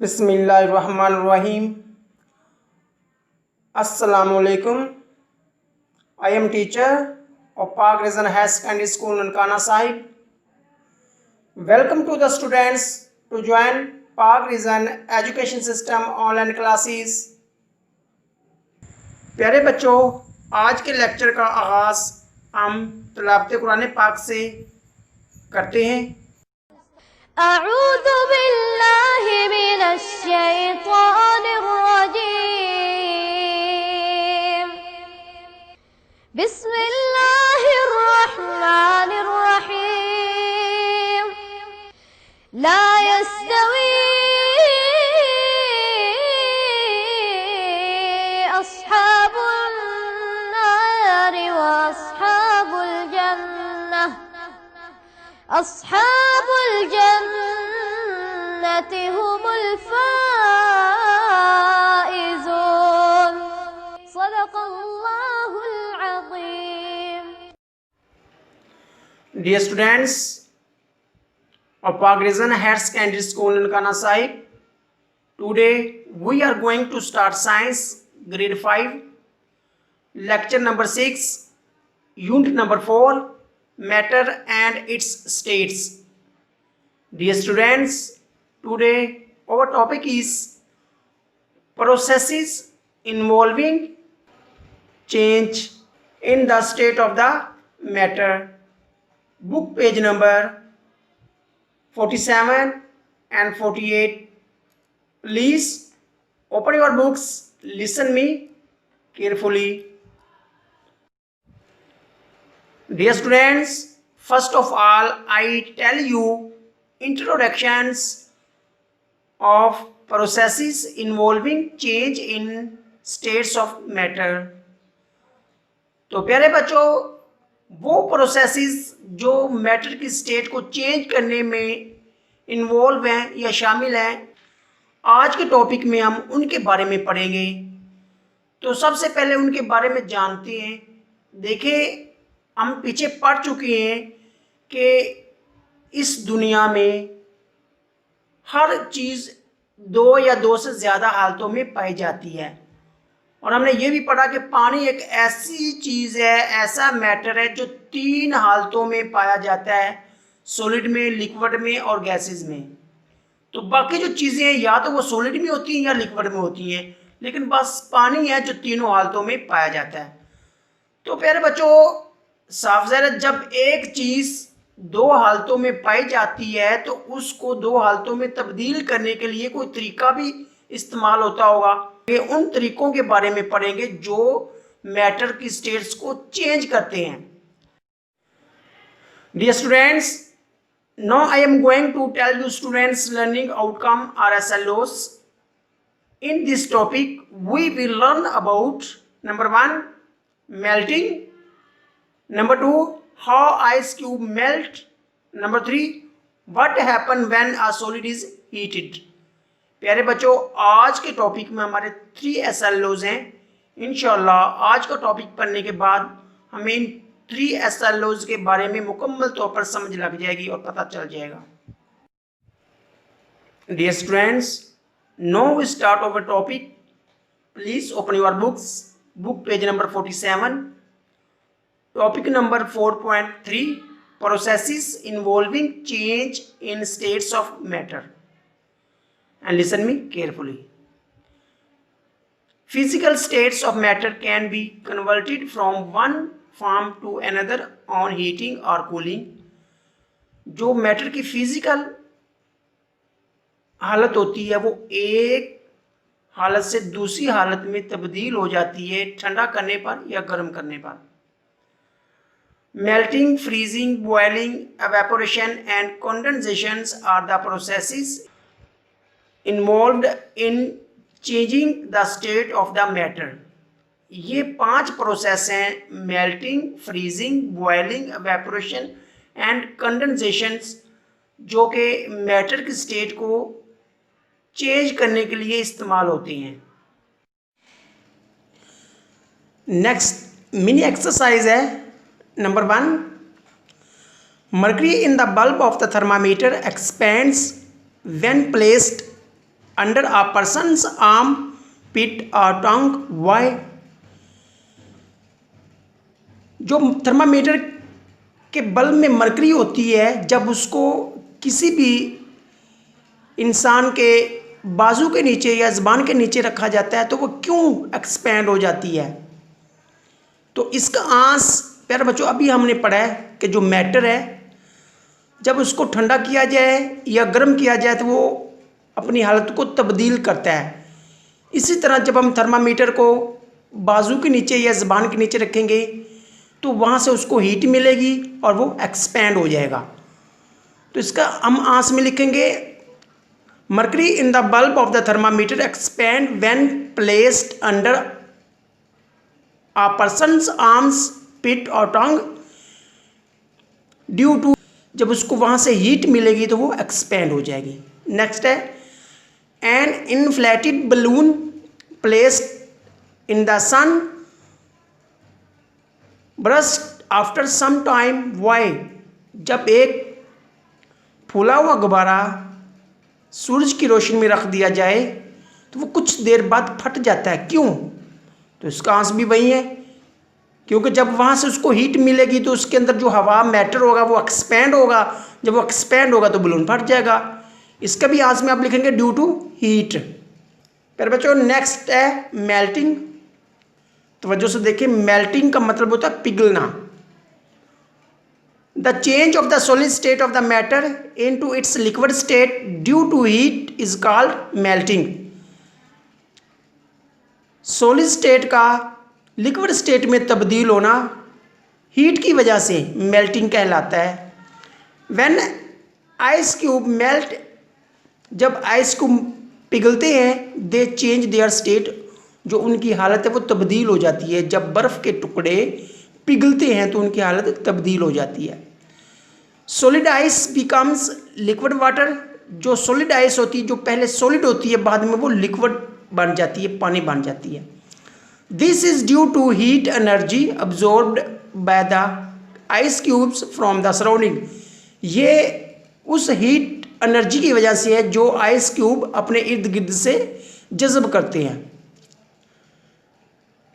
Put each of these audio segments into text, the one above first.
बिस्मिल्लाहिर्रहमानिर्रहीम। अस्सलामुअलैकुम। I am teacher of Park Rizan High Secondary School Nankana Sahib. Welcome to the students to join Park Rizan Education System online classes. प्यारे बच्चों, आज के lecture का आगाज हम तिलावत कुरान पाक से करते हैं। अऊज़ु बिल्लाहि मिनश शैतानिर रजीम। बिस्मिल्लाहिर रहमानिर रहीम। ला यस्तवी अस्हाबुन नारि व अस्हाबुल जन्नह अस्हाबुल जन्नति हुमुल फाइज़ून। सदक़ल्लाहुल अज़ीम। Dear students of Park Rizan Higher Secondary School Nankana Sahib, today we are going to start Science Grade 5, Lecture number 6, Unit number 4, Matter and its states. Dear students, today our topic is processes involving change in the state of the matter. Book page number 47 and 48. Please open your books, listen me carefully. Dear students, first of all, I tell you introductions of processes involving change in states of matter. तो प्यारे बच्चों, वो processes जो matter की state को change करने में involve हैं या शामिल हैं, आज के टॉपिक में हम उनके बारे में पढ़ेंगे। तो सबसे पहले उनके बारे में जानते हैं। देखिए, हम पीछे पढ़ चुके हैं कि इस दुनिया में हर चीज़ दो या दो से ज़्यादा हालतों में पाई जाती है, और हमने ये भी पढ़ा कि पानी एक ऐसी चीज़ है, ऐसा मैटर है जो तीन हालतों में पाया जाता है, सॉलिड में, लिक्विड में और गैसेस में। तो बाकी जो चीज़ें हैं या तो वो सॉलिड में होती हैं या लिक्विड में होती हैं, लेकिन बस पानी है जो तीनों हालतों में पाया जाता है। तो प्यारे बच्चों, साफ ज़ाहिर है, जब एक चीज़ दो हालतों में पाई जाती है तो उसको दो हालतों में तब्दील करने के लिए कोई तरीका भी इस्तेमाल होता होगा। ये उन तरीकों के बारे में पढ़ेंगे जो मैटर की स्टेट्स को चेंज करते हैं। Dear students, now I am going to tell you students learning outcome RSLOs. In this topic we will learn about number 1, melting, number 2, how ice cube melt, number 3, what happen when a solid is heated. प्यारे बच्चों, आज के topic में हमारे 3 SLOs हैं। इंशाल्लाह आज का टॉपिक पढ़ने के बाद हमें इन 3 SLOs के बारे में मुकम्मल तौर पर समझ लग जाएगी और पता चल जाएगा। Dear students, now we start our topic. Please open your books. Book page number 47. Topic number 4.3, processes involving change in states of matter. And listen me carefully. Physical states of matter can be converted from one form to another on heating or cooling. जो matter की physical हालत होती है वो एक हालत से दूसरी हालत में तब्दील हो जाती है ठंडा करने पर या गर्म करने पर। Melting, freezing, boiling, evaporation and condensations are the processes involved in changing the state of the matter. ये 5 प्रोसेस हैं, melting, freezing, boiling, evaporation and condensations, जो कि मैटर की स्टेट को चेंज करने के लिए इस्तेमाल होती हैं। नेक्स्ट मिनी एक्सरसाइज है number 1, Mercury in the bulb of the thermometer expands when placed under a person's armpit और टंग, वाई? जो थर्मामीटर के बल्ब में मरकरी होती है, जब उसको किसी भी इंसान के बाजू के नीचे या ज़बान के नीचे रखा जाता है तो वो क्यों एक्सपैंड हो जाती है? तो इसका आंस प्यारे बच्चों अभी हमने पढ़ा है कि जो मैटर है जब उसको ठंडा किया जाए या गर्म किया जाए तो वो अपनी हालत को तब्दील करता है। इसी तरह जब हम थर्मामीटर को बाजू के नीचे या ज़बान के नीचे रखेंगे तो वहाँ से उसको हीट मिलेगी और वो एक्सपैंड हो जाएगा। तो इसका हम आंस में लिखेंगे mercury in the bulb of the thermometer expand when placed under a person's arms, pit और टंग ड्यू टू, जब उसको वहाँ से हीट मिलेगी तो वो एक्सपैंड हो जाएगी। नेक्स्ट है an inflated balloon placed in the sun burst after some time, why? जब एक फूला हुआ गुब्बारा सूरज की रोशनी में रख दिया जाए तो वो कुछ देर बाद फट जाता है, क्यों? तो इसका आंसर भी वही है, क्योंकि जब वहाँ से उसको हीट मिलेगी तो उसके अंदर जो हवा मैटर होगा वो एक्सपैंड होगा, जब वो एक्सपैंड होगा तो बलून फट जाएगा। इसका भी आंसर में आप लिखेंगे ड्यू टू हीट। फिर बच्चों नेक्स्ट है मेल्टिंग। तो वजह से देखिए मेल्टिंग का मतलब होता है पिघलना। The change of the solid state of the matter into its liquid state due to heat is called melting. Solid state का लिक्विड स्टेट में तब्दील होना हीट की वजह से मेल्टिंग कहलाता है। व्हेन आइस क्यूब मेल्ट, जब आइस क्यूब पिघलते हैं, दे चेंज देयर स्टेट, जो उनकी हालत है वो तब्दील हो जाती है। जब बर्फ़ के टुकड़े पिघलते हैं तो उनकी हालत तब्दील हो जाती है। Solid ice becomes liquid water, जो सॉलिड आइस होती है जो पहले सॉलिड होती है बाद में वो लिक्विड बन जाती है, पानी बन जाती है। This is due to heat energy absorbed by the ice cubes from the surrounding. ये उस हीट एनर्जी की वजह से है जो आइस क्यूब अपने इर्द गिर्द से जज़ब करते हैं।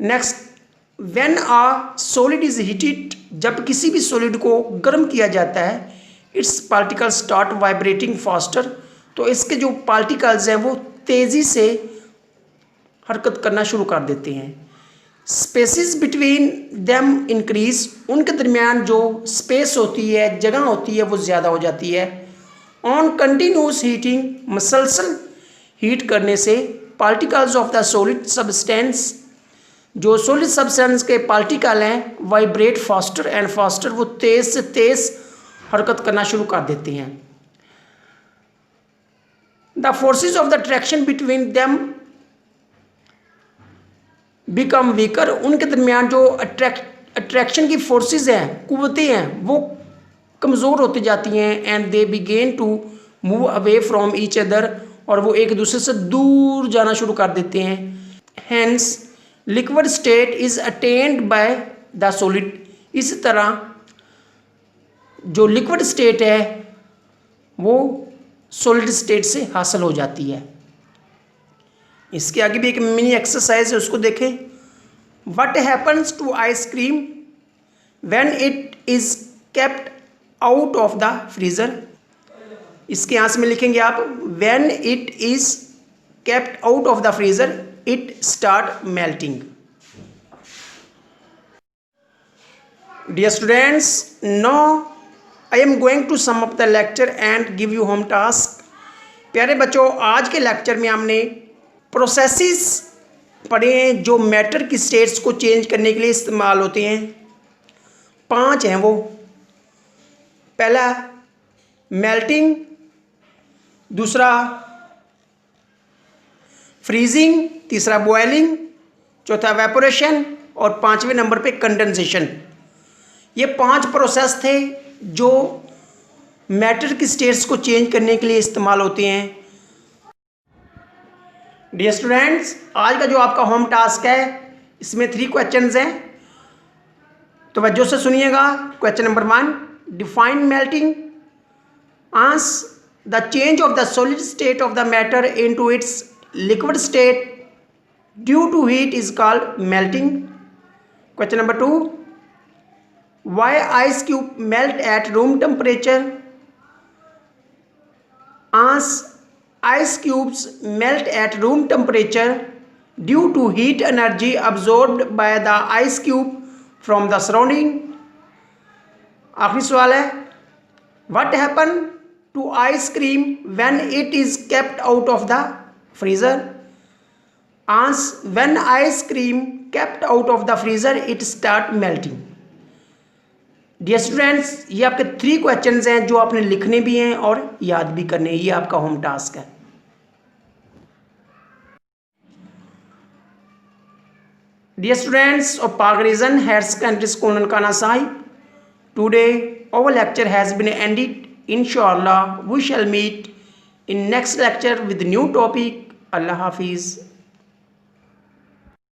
Next, when a solid is heated, जब किसी भी सॉलिड को गर्म किया जाता है, it's particle start vibrating faster, तो इसके जो पार्टिकल्स हैं वो तेज़ी से हरकत करना शुरू कर देते हैं। स्पेसिस बिटवीन देम इंक्रीज, उनके दरमियान जो स्पेस होती है, जगह होती है, वो ज़्यादा हो जाती है। ऑन कंटिन्यूस हीटिंग, मसलसल हीट करने से particles of the solid substance, जो सॉलिड सब्सटेंस के पार्टिकल हैं, वाइब्रेट फास्टर एंड फास्टर, वो तेज़ से तेज़ हरकत करना शुरू कर देते हैं। The forces of the attraction between them become weaker, उनके दरमियान जो अट्रैक्शन की फोर्सेस हैं, कुव्वतें हैं, वो कमज़ोर होती जाती हैं। And they begin to move away from each other, और वो एक दूसरे से दूर जाना शुरू कर देते हैं। Hence liquid state is attained by the solid, इस तरह जो लिक्विड स्टेट है वो सॉलिड स्टेट से हासिल हो जाती है। इसके आगे भी एक मिनी एक्सरसाइज है, उसको देखें। What happens to ice cream when it is kept out of the freezer? इसके आंसर में लिखेंगे आप when it is kept out of the freezer it start melting. Dear students, now I am going to sum up the lecture and give you home task. प्यारे बच्चों, आज के lecture में हमने प्रोसेसेस पढ़े हैं जो मैटर की स्टेट्स को चेंज करने के लिए इस्तेमाल होते हैं। 5 हैं वो। पहला मेल्टिंग, दूसरा फ्रीजिंग, तीसरा बॉयलिंग, चौथा वेपोरेशन और 5वें नंबर पे कंडेंसेशन। ये 5 प्रोसेस थे जो मैटर की स्टेट्स को चेंज करने के लिए इस्तेमाल होते हैं। डियर स्टूडेंट्स, आज का जो आपका होम टास्क है इसमें 3 क्वेश्चंस हैं, तो वजह से सुनिएगा। Question number 1, define melting, ans the change of the solid state of the matter into its liquid state due to heat is called melting. Question number 2, why ice cube melt at room temperature? Ice cubes melt at room temperature due to heat energy absorbed by the ice cube from the surrounding. आखिरी सवाल है, what happen to ice cream when it is kept out of the freezer? When ice cream kept out of the freezer it start melting. Dear students, ये आपके 3 questions हैं जो आपने लिखने भी हैं और याद भी करने हैं. ये आपका होम टास्क है. Dear students of Pak region higher secondary school Nankana Sahib, today our lecture has been ended. Inshallah we shall meet in next lecture with new topic. Allah Hafiz.